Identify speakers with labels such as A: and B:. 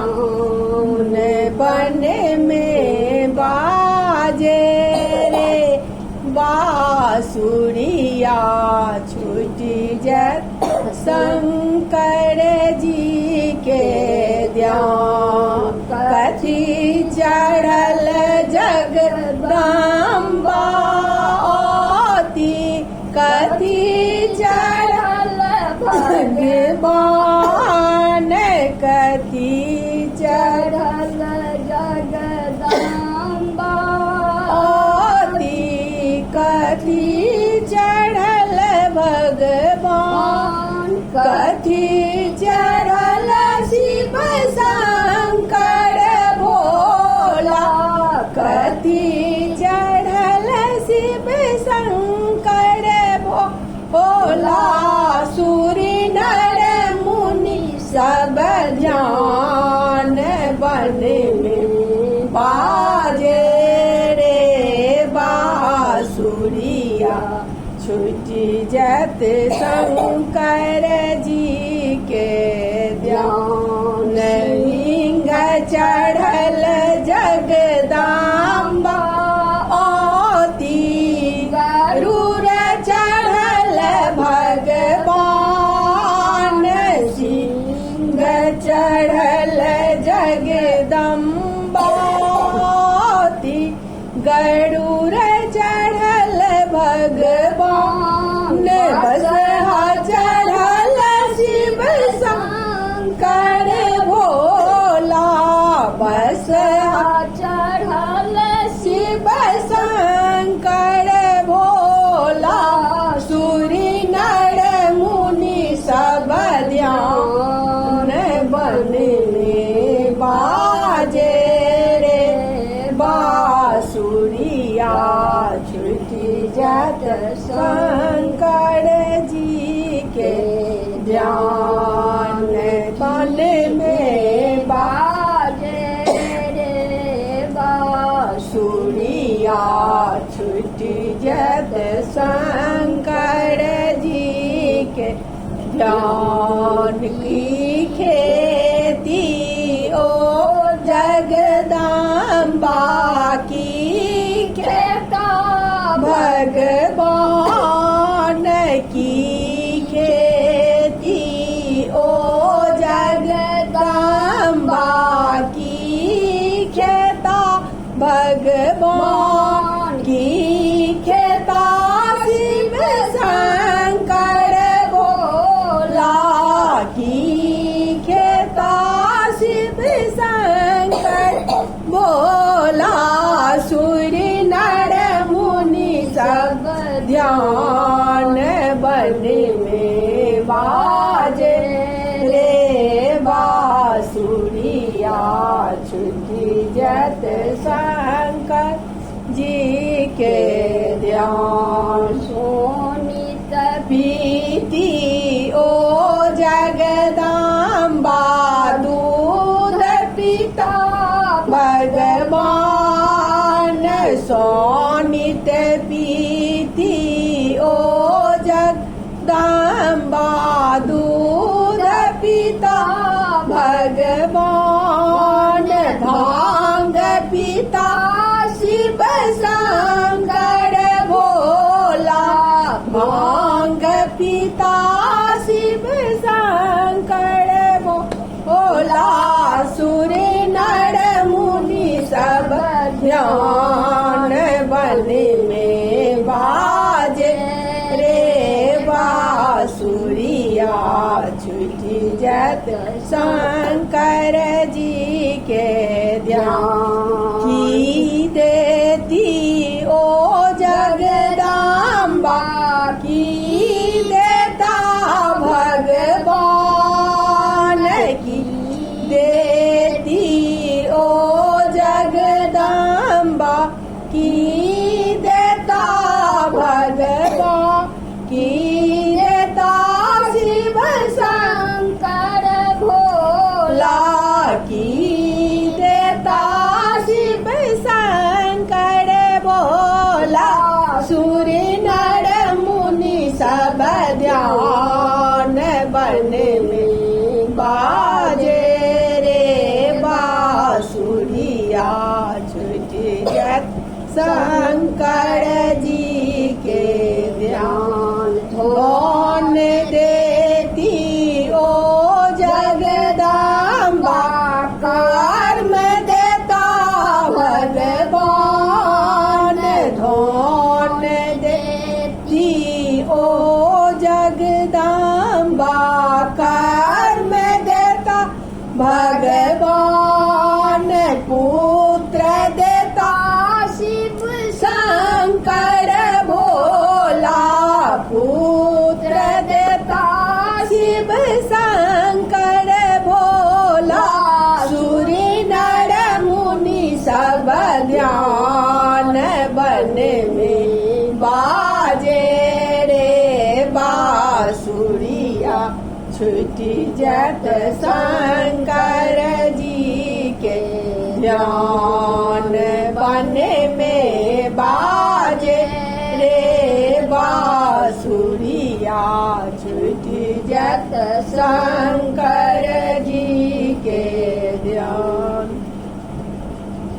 A: ध्यान बन में बाजे रे बांसुरिया छूटी जत शंकर जी के ध्यान कथी चढ़ल जगदम्बा कथी चढ़ल भगवान कथी चढ़ल जगदम्बा कथी चढ़ल भगवान कथी चढ़ल शिव शंकर भोला कथी चढ़ल शिव शंकर भोला सूर्य नर मुनि सब ध्यान बन में बाजे रे बांसुरिया छूटी जत शंकर जी के ध्यान लिंग चढ़ल जगदम्बा गरुड़ चढ़ल भगवान सिंह चढ़ल जगदम्बा गरुड़ चढ़ल भगवान बसहा चढ़ल शिव शंकर भोला बसहा चढ़ल शिव शंकर भोला सूर्य नर मुनि सब ध्यान बन में बाजे रे बांसुरिया छूटी जत शंकर जी के ध्यान बन में बाजे रे बांसुरिया छूटी जत शंकर जी के ध्यान की खेती ओ जगदम्बा की खेता भगवान की खेती ओ जगदम्बा की खेता भगवान की खेता शिव शंकर भोला की खेता शिव शंकर भोला सूर्य नर मुनि सब ध्यान बन में बाजे रे बांसुरिया छूटी जत शंकर जी के ध्यान सोनित पीती ओ जगदम्बा दूध पिता भगवान सोनित पीती ओ जगदम्बा दूध पिता भगवान भांग पिता शिव शंकर भोला भांग पिता शिव शंकर भोला सूर्य नर मुनि सब ध्यान बन में बाजे रे बांसुरिया छूटी जत शंकर जी के ध्यान की देती ओ जगदम्बा की देता भगवान की देती ओ जगदम्बा की देता भगवान की देता शिव शंकर भोला की देता ध्यान बन में बाजे रे बांसुरिया छुटी जत शंकर जी के ध्यान बन में बाजे रे बांसुरिया छुटी जत शंकर जी